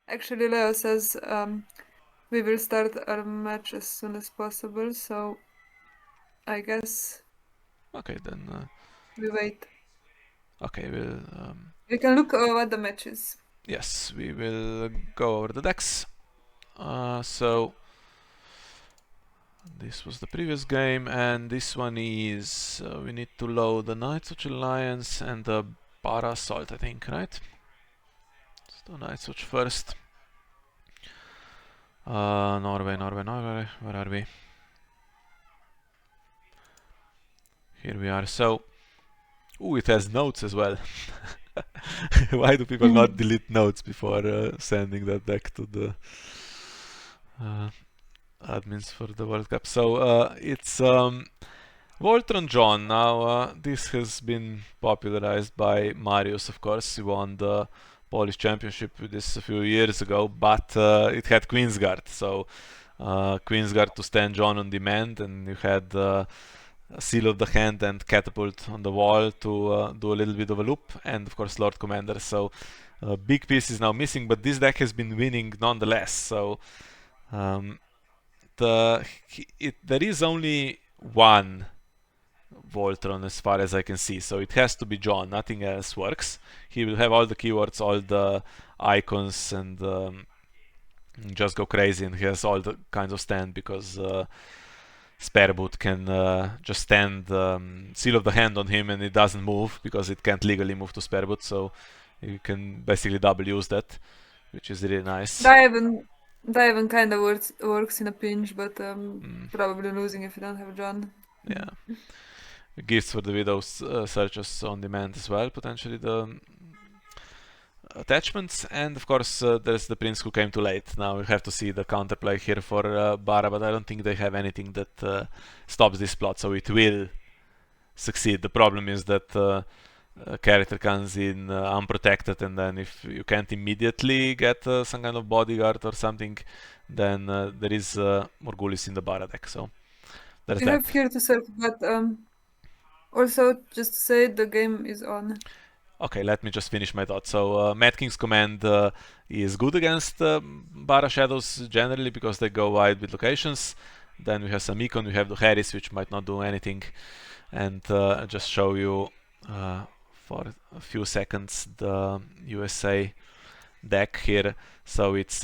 Actually, Leo says we will start our match as soon as possible, so I guess Okay, then. we wait. Okay, we'll. We can look what the match is. Yes, we will go over the decks. So this was the previous game, and this one is we need to load the Knightswatch Alliance and the Bara Assault, I think, right? Let's do Knightswatch first. Norway, Norway, Norway. Where are we? Here we are. So, ooh, it has notes as well. Why do people not delete notes before sending that deck to the uh, admins for the World Cup? So it's Voltron John. Now this has been popularized by Marius, of course. He won the Polish Championship with this a few years ago, but it had Queensguard. So Queensguard to stand John on demand, and you had Seal of the Hand and Catapult on the wall to do a little bit of a loop, and of course Lord Commander. So big piece is now missing, but this deck has been winning nonetheless. So um, there is only one Voltron as far as I can see, so it has to be John. Nothing else works. He will have all the keywords, all the icons, and just go crazy, and he has all the kinds of stand because Spareboot can just stand Seal of the Hand on him and it doesn't move because it can't legally move to Spareboot, so you can basically double use that, which is really nice. Diven kind of works in a pinch, but probably losing if you don't have John. Yeah. Gifts for the Widow's searches on demand as well, potentially the attachments, and of course there's the Prince who came too late. Now we have to see the counterplay here for Bara, but I don't think they have anything that stops this plot, so it will succeed. The problem is that a character comes in unprotected, and then if you can't immediately get some kind of bodyguard or something, then there is Morgulis in the Bara deck, so there's You that. have here to serve, but also just to say the game is on. Okay, let me just finish my thought. So, Mad King's command is good against Bara Shadows generally because they go wide with locations. Then we have some econ, we have the Harris, which might not do anything. And just show you for a few seconds the USA deck here. So it's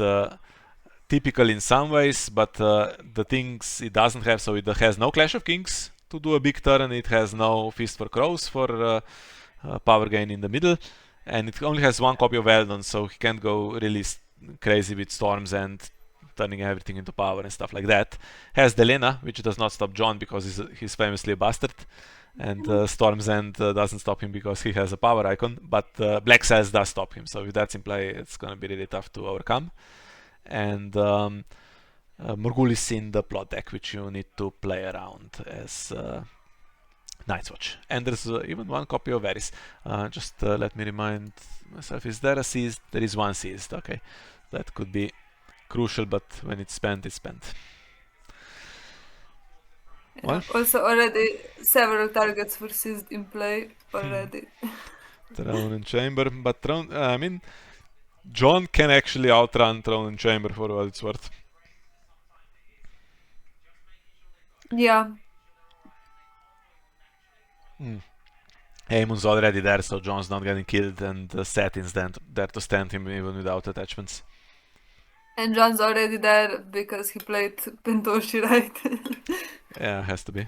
typical in some ways, but the things it doesn't have, so it has no Clash of Kings to do a big turn, it has no Feast for Crows for power gain in the middle, and it only has one copy of Eldon, so he can't go really crazy with Storms and turning everything into power and stuff like that. Has Delena, which does not stop John because he's famously a bastard, and Storm's End doesn't stop him because he has a power icon, but Black Cells does stop him, so if that's in play, it's gonna be really tough to overcome. And Morgulis in the plot deck, which you need to play around as Nightwatch. And there's even one copy of Varys. Just let me remind myself, is there a seized? There is one seized, okay. That could be crucial, but when it's spent, it's spent. Yeah. Well, Also, already several targets were seized in play already. Throne and Chamber, but Throne, I mean, John can actually outrun Throne and Chamber for what it's worth. Yeah. Aemon's already there, so John's not getting killed, and Satin's there to stand him even without attachments. And John's already there because he played Pentoshi, right? Yeah, has to be.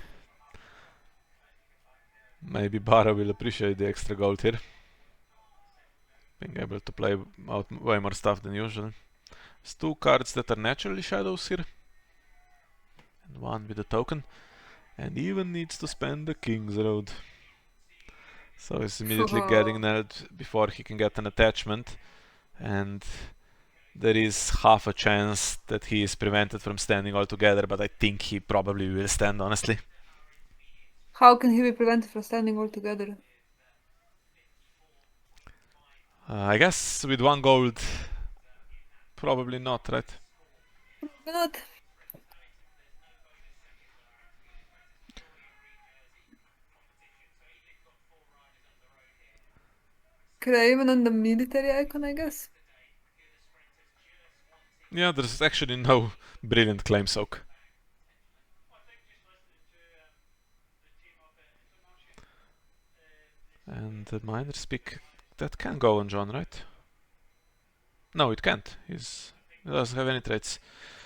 Maybe Bara will appreciate the extra gold here. Being able to play out way more stuff than usual. There's two cards that are naturally shadows here. And one with a token. And even needs to spend the King's Road. So he's immediately getting nailed before he can get an attachment. And there is half a chance that he is prevented from standing altogether, but I think he probably will stand, honestly. How can he be prevented from standing altogether? I guess with one gold, probably not, right? Not. Could I even on the military icon, I guess? Yeah, there's actually no brilliant claim soak. And the miners pick that can go on John, right? No, it can't. He doesn't have any traits.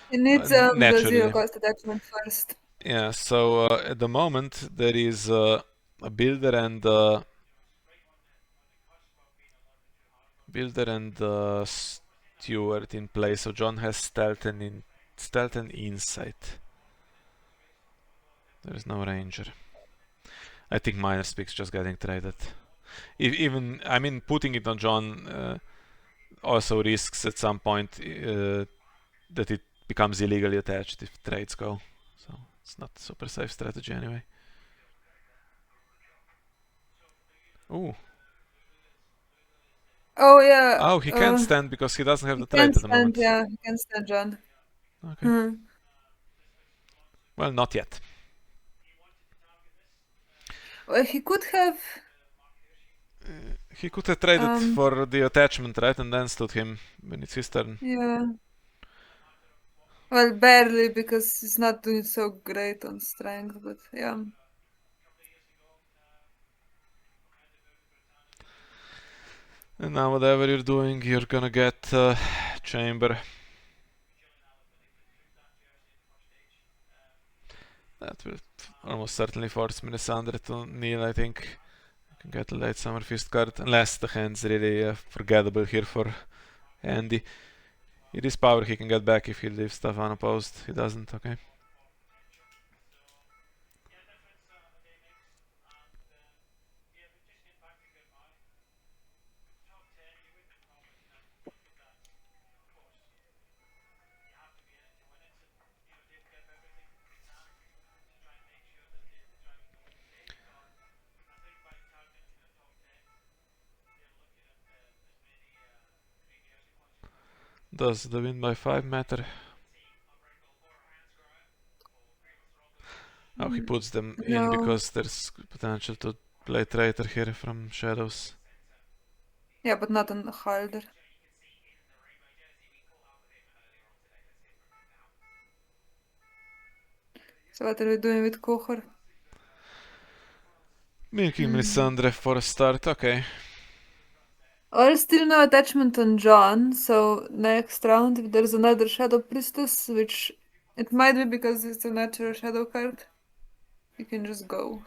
He needs the zero Naturally. cost attachment first. Yeah, so at the moment there is a builder and steward in place. So John has stealth and insight. There is no ranger. I think minor speaks just getting traded. Even I mean putting it on John also risks at some point that it becomes illegally attached if trades go. So it's not a super safe strategy anyway. Ooh. Oh yeah. Oh, he can't stand because he doesn't have He the trait can't at the stand. moment. Yeah, he can stand John. Okay. Hmm. Well, not yet. Well, he could have. He could have traded Um. for the attachment, right, and then stood him when it's his turn. Yeah. Well, barely because he's not doing so great on strength, but yeah. And now whatever you're doing, you're gonna get chamber. That will almost certainly force Melisandre to kneel, I think. You can get a late summer feast card, unless the hand's really forgettable here for Andy. It is power he can get back if he leaves stuff unopposed. He doesn't, okay. Does the win by 5 matter? Oh, he puts them in No. because there's potential to play traitor here from shadows. Yeah, but not on Halder. So what are we doing with Kocher? Milking Melisandre for a start, okay. Or still no attachment on John, so next round if there's another Shadow Priestess, which it might be because it's a natural shadow card, you can just go.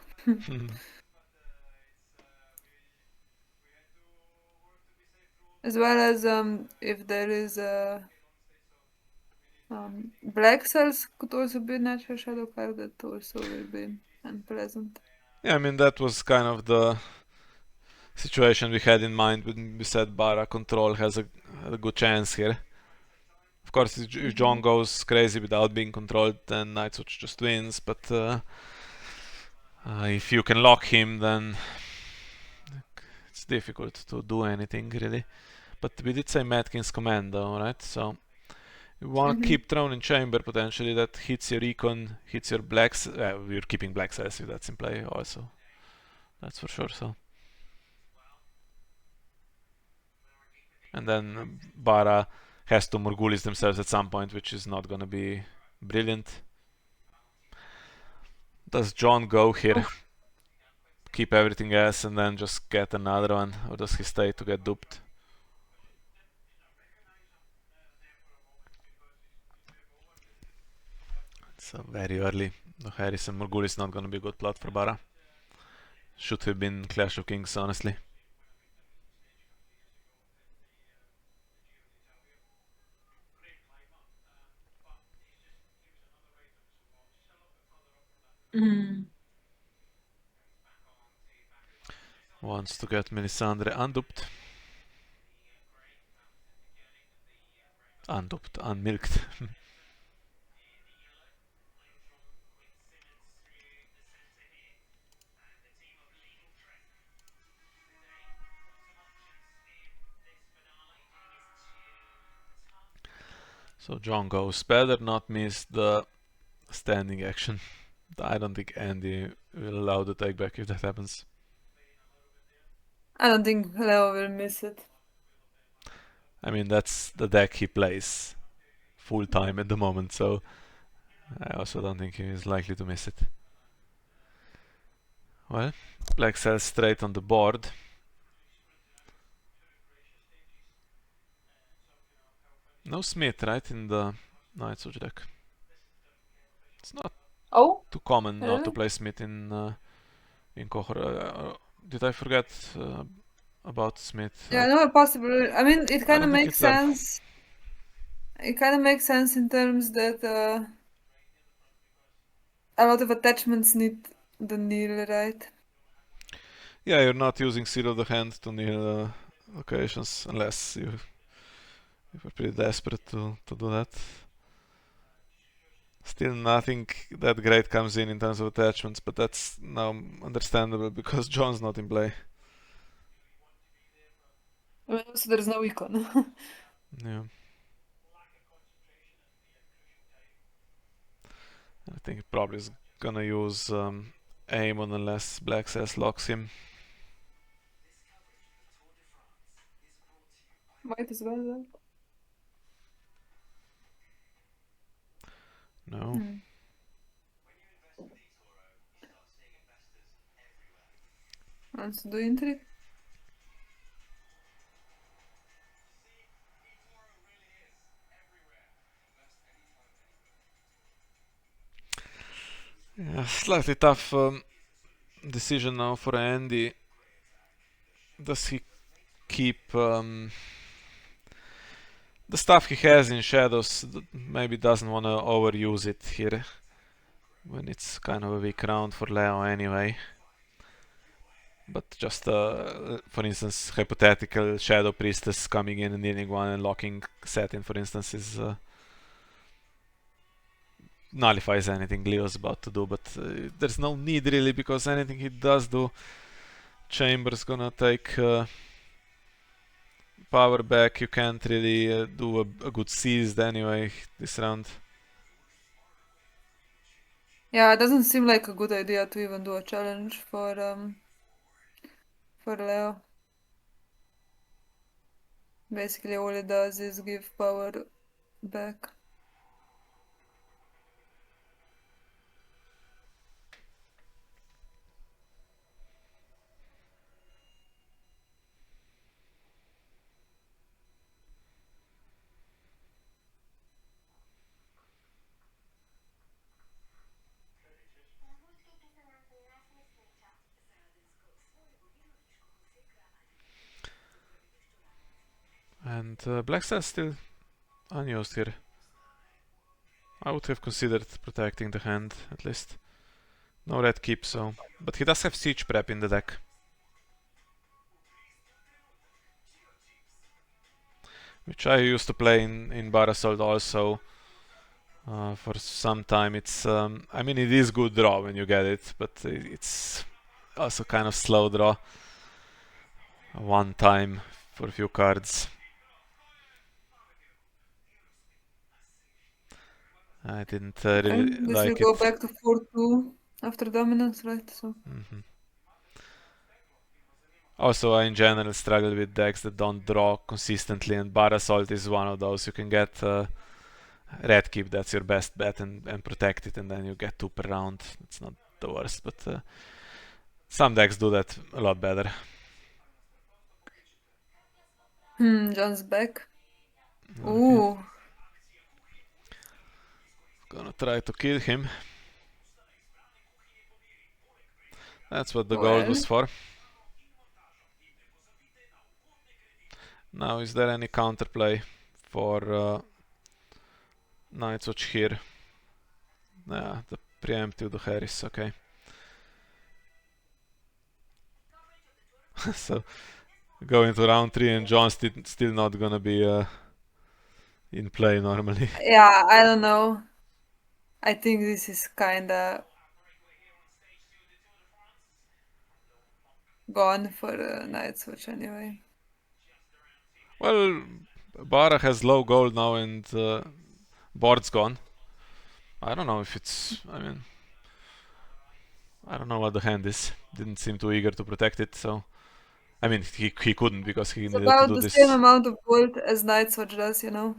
As well as if there is a Black Cells could also be a natural shadow card that also will be unpleasant. Yeah, I mean that was kind of the situation we had in mind when we said Bara control has a good chance here. Of course, if John goes crazy without being controlled, then Nightwatch just wins. But if you can lock him, then it's difficult to do anything really. But we did say Mad King's command though, right? So you want to keep Throne in Chamber potentially. That hits your Recon, hits your Blacks. We're keeping Black Cells if that's in play also. That's for sure. So. And then Bara has to Morgulis themselves at some point, which is not gonna be brilliant. Does John go here? Keep everything else and then just get another one? Or does he stay to get duped? So very early. The Harrison Morgul is not gonna be a good plot for Bara. Should have been Clash of Kings, honestly. Wants to get Melisandre unduped. Unduped, unmilked. So John goes. Better not miss the standing action. I don't think Andy will allow the take back if that happens. I don't think Leo will miss it. I mean, that's the deck he plays full time at the moment, so I also don't think he is likely to miss it. Well, black sells straight on the board. No Smith, right, in the Knight's Watch deck. It's not Oh, too common not to really? play Smith in Kohor. Did I forget about Smith? Yeah, no, possible. I mean, it I kind don't of think makes it's there. sense. It kind of makes sense in terms that a lot of attachments need the needle, right? Yeah, you're not using Seal of the Hand to near locations unless if you're pretty desperate to do that. Still nothing that great comes in terms of attachments, but that's now understandable because John's not in play. I mean, also there's no icon. Yeah. I think he probably is gonna use Aemon unless Black Sails locks him. Might as well, right? No. Hmm. Wants to do intrigue? Yeah, slightly tough decision now for Andy. Does he keep the stuff he has in Shadows? Maybe doesn't want to overuse it here when it's kind of a weak round for Leo anyway. But just for instance, hypothetical Shadow Priestess coming in and dealing one and locking Satin, for instance, is nullifies anything Leo's about to do. But there's no need really because anything he does do, Chamber's gonna take power back. You can't really do a good seized anyway this round. Yeah, it doesn't seem like a good idea to even do a challenge for Leo. Basically, all it does is give power back. And Black Star's still unused here. I would have considered protecting the hand at least. No red keep, so. But he does have siege prep in the deck. Which I used to play in Barasold also for some time. It's I mean it is good draw when you get it, but it's also kind of slow draw. One time for a few cards. I didn't really And this will like go it. back to 4-2 after dominance, right? So Also, I in general struggle with decks that don't draw consistently, and Barasalt is one of those. You can get red keep, that's your best bet, and protect it, and then you get two per round. It's not the worst, but some decks do that a lot better. John's back. Okay, Ooh, gonna try to kill him. That's what the gold well, was for. Now, is there any counterplay for Night's Watch here? Yeah, the preemptive to Harris, okay. So, going to round 3 and John's still not gonna be in play normally. yeah, I don't know. I think this is kinda gone for Night's Watch anyway. Well, Bara has low gold now and board's gone. I don't know if it's. I mean, I don't know what the hand is. Didn't seem too eager to protect it, so. I mean, he couldn't because he It's needed to about do the same this. amount of gold as Night's Watch does, you know?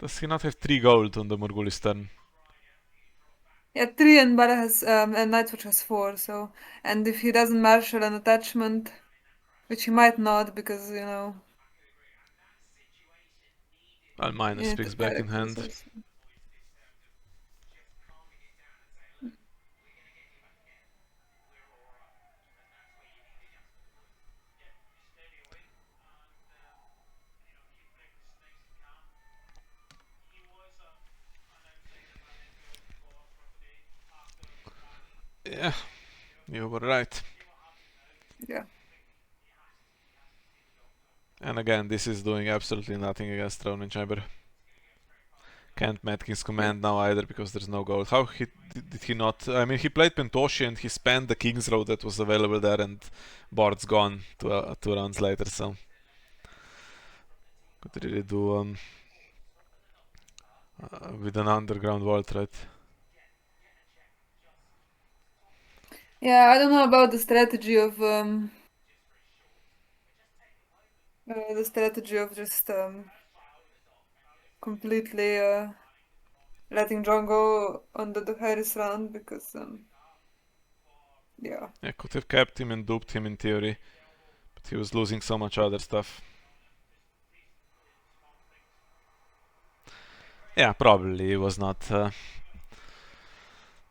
Does he not have 3 gold on the Morgulis turn? Yeah, 3 and Bara has and Nightwatch has 4, so and if he doesn't marshal an attachment, which he might not because, you know, Well, you minus need the picks back in characters hand. also. Yeah, you were right. Yeah. And again, this is doing absolutely nothing against Throne and Chamber. Can't Matkins Yeah. command now either because there's no gold. How did he not? I mean, he played Pentoshi and he spent the King's Road that was available there, and Bard's gone 2 rounds later, so could really do with an underground vault, right? Yeah, I don't know about the strategy of just completely letting John go on the Harris round because yeah. I could have kept him and duped him in theory, but he was losing so much other stuff. Yeah, probably it was not the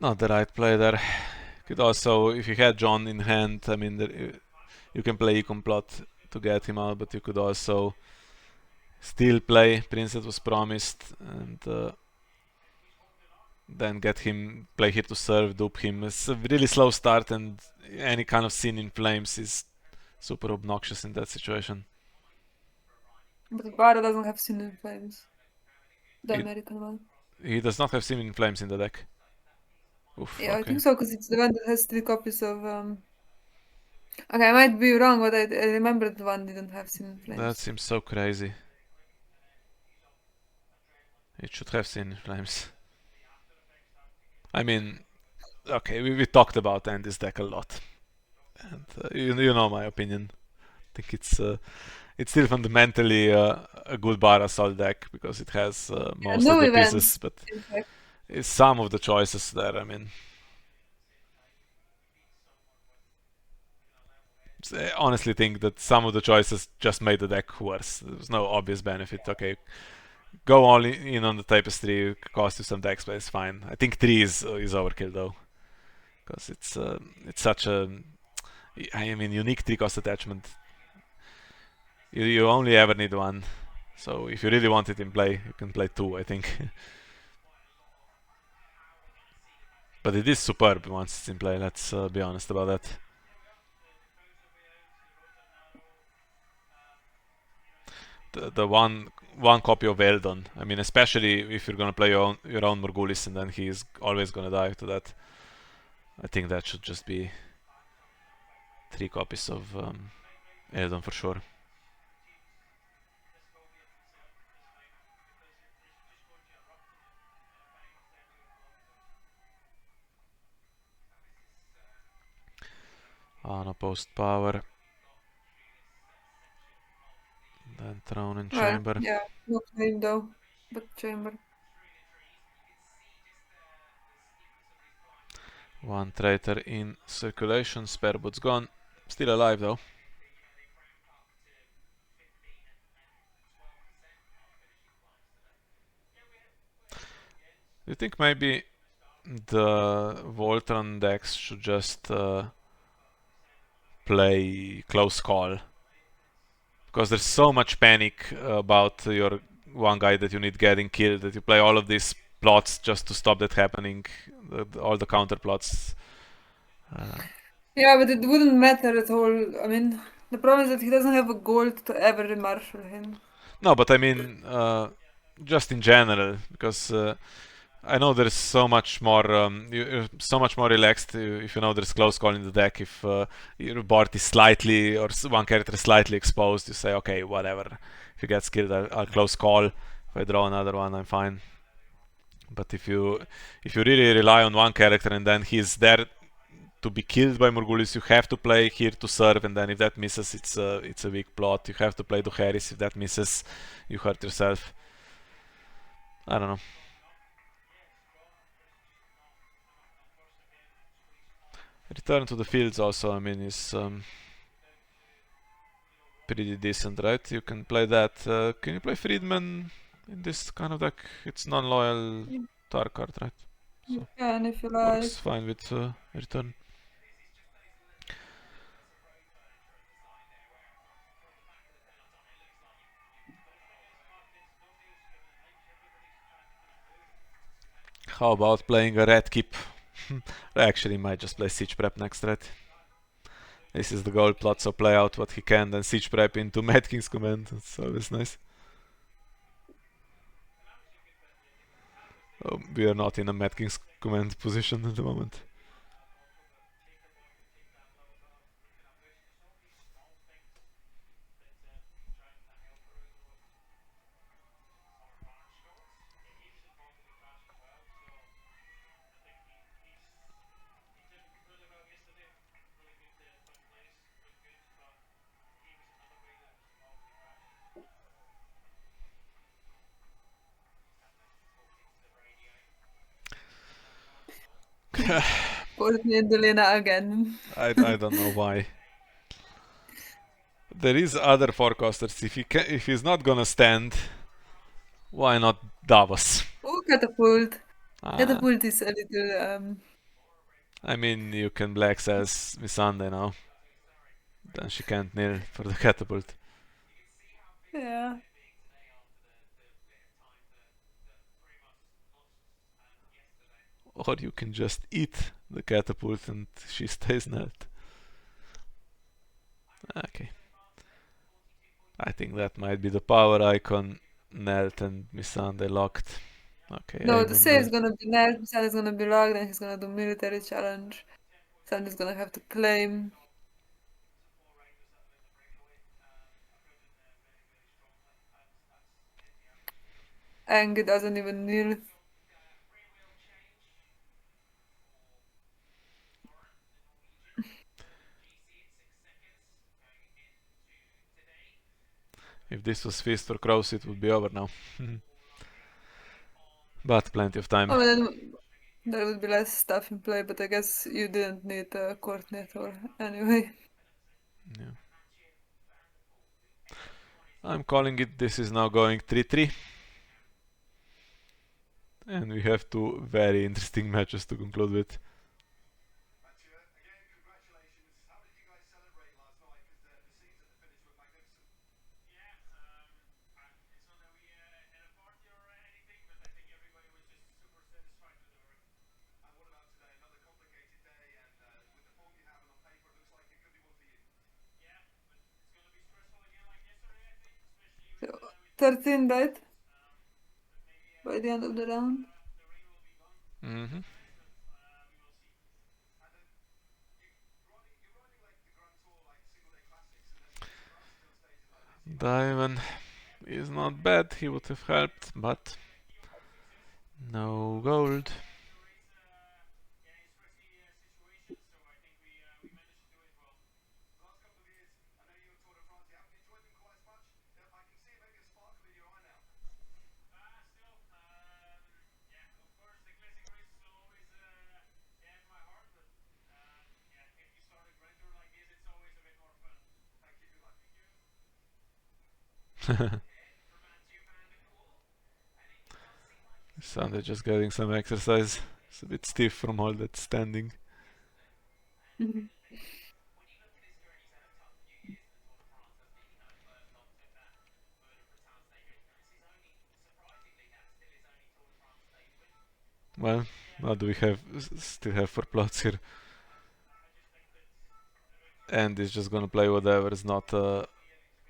right play there. Could also, if you had John in hand, I mean, you can play Econ Plot to get him out, but you could also still play Prince that was promised and then get him, play here to serve, dupe him. It's a really slow start, and any kind of scene in flames is super obnoxious in that situation. But Bara doesn't have Sin in Flames, the He, American one. he does not have scene in flames in the deck. Oof, Yeah, I okay. think so because it's the one that has 3 copies of. Okay, I might be wrong, but I remember the one didn't have Sin in That Flames. seems so crazy. It should have scene in flames. I mean, okay, we talked about Andy's deck a lot, and you know my opinion. I think it's still fundamentally a good bar assault deck because it has Yeah, most of no the pieces, events, but in fact. it's some of the choices there. I mean, I honestly think that some of the choices just made the deck worse. There was no obvious benefit. Okay, go all in on the tapestry, cost you some deck space, fine. I think 3 is overkill though, because it's such a, I mean, unique 3 cost attachment. You only ever need 1. So if you really want it in play, you can play 2, I think. But it is superb once it's in play, let's be honest about that. The one copy of Eldon, I mean, especially if you're gonna play your own Morgulis and then he's always gonna die to that, I think that should just be 3 copies of Eldon for sure. Unopposed power. Then Throne and Well, Chamber. yeah, no claim though, but Chamber. One traitor in circulation. Spareboot's gone. Still alive though. Do you think maybe the Voltron decks should just play close call? Because there's so much panic about your one guy that you need getting killed that you play all of these plots just to stop that happening. All the counter plots. Uh, Yeah, but it wouldn't matter at all. I mean, the problem is that he doesn't have a gold to ever remarshal him. no, but I mean, just in general, because I know there's so much more, you're so much more relaxed if you know there's close call in the deck. If your board is slightly or one character is slightly exposed, you say, okay, whatever. If you get skilled, I'll close call. If I draw another one, I'm fine. But if you really rely on one character and then he's there to be killed by Morgulis, you have to play here to serve, and then if that misses, it's a weak plot. You have to play to Harris. If that misses, you hurt yourself. I don't know. Return to the fields also, I mean, is pretty decent, right? You can play that. Can you play Friedman in this kind of deck? It's non-loyal You tar card, right? you So can if you works like. fine with return. How about playing a red keep? I actually might just play siege prep next, right? This is the gold plot, so play out what he can, then siege prep into Mad King's command. It's always nice. Oh, we are not in a Mad King's command position at the moment. Courtney and Delena again. I don't know why. There is other forecasters. If he's not gonna stand, why not Davos? Oh, catapult. Ah, Catapult is a little I mean, you can black says Miss Sunday now. Then she can't kneel for the catapult. yeah. Or you can just eat the catapult and she stays knelt. Okay. I think that might be the power icon. Knelt and Miss Sunday locked. Okay, No, the Aemon save is there. gonna be nerfed, Misan is gonna be locked, and he's gonna do military challenge. Sandy's gonna have to claim. Ang doesn't even kneel. If this was Feast or Crows, it would be over now. But plenty of time. Oh, then there would be less stuff in play, but I guess you didn't need a coordinate or anyway. Yeah. I'm calling it. This is now going 3-3. And we have two very interesting matches to conclude with. So 13, right? By the end of the round. Mm-hmm. Diamond is not bad. He would have helped, but no gold. Sunday just getting some exercise. It's a bit stiff from all that standing. Well, what do we have? Still have 4 plots here. And he's just gonna play whatever is not a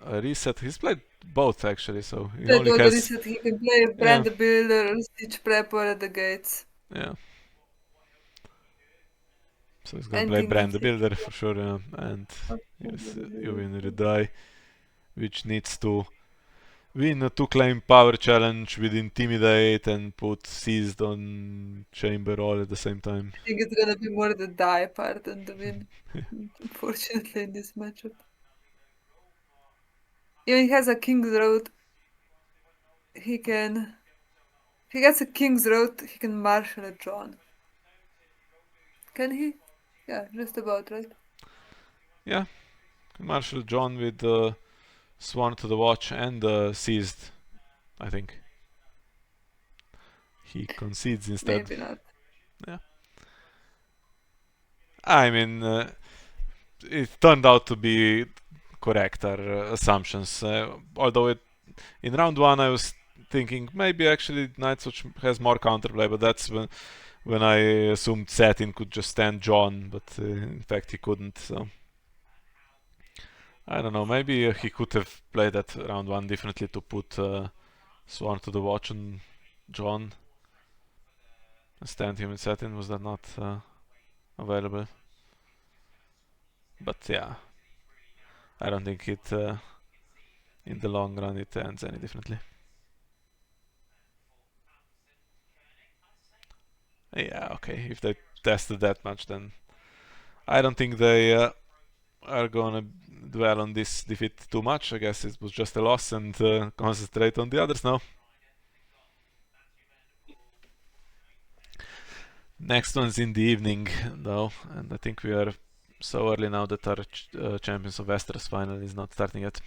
reset. He's played both actually, so he Played only all the has. reset. He can play Yeah, Brand the Builder, Stitch Prepper at the gates. yeah. So he's gonna play Anything Brand the else? Builder for sure, yeah. And yes, you win the die, which needs to win a 2 claim power challenge with Intimidate and put Seized on Chamber all at the same time. I think it's gonna be more the die part than the win. Unfortunately, in this matchup. Even he has a King's Road. He can If he gets a king's road, he can marshal a John. Can he? Yeah, just about, right? Yeah, Marshal John with Sworn to the Watch and seized, I think. He concedes instead. Maybe not. Yeah. I mean, it turned out to be correct, our assumptions. Although in round one I was thinking maybe actually Knightswatch has more counterplay, but that's when I assumed Satin could just stand John, but in fact he couldn't. So I don't know. Maybe he could have played that round one differently to put Sworn to the Watch on John and stand him in Satin. Was that not available? But yeah, I don't think it in the long run it ends any differently. Yeah, okay. If they tested that much, then I don't think they are gonna dwell on this defeat too much. I guess it was just a loss and concentrate on the others now. Next one's in the evening, though, and I think we are so early now that our Champions of Westeros final is not starting yet.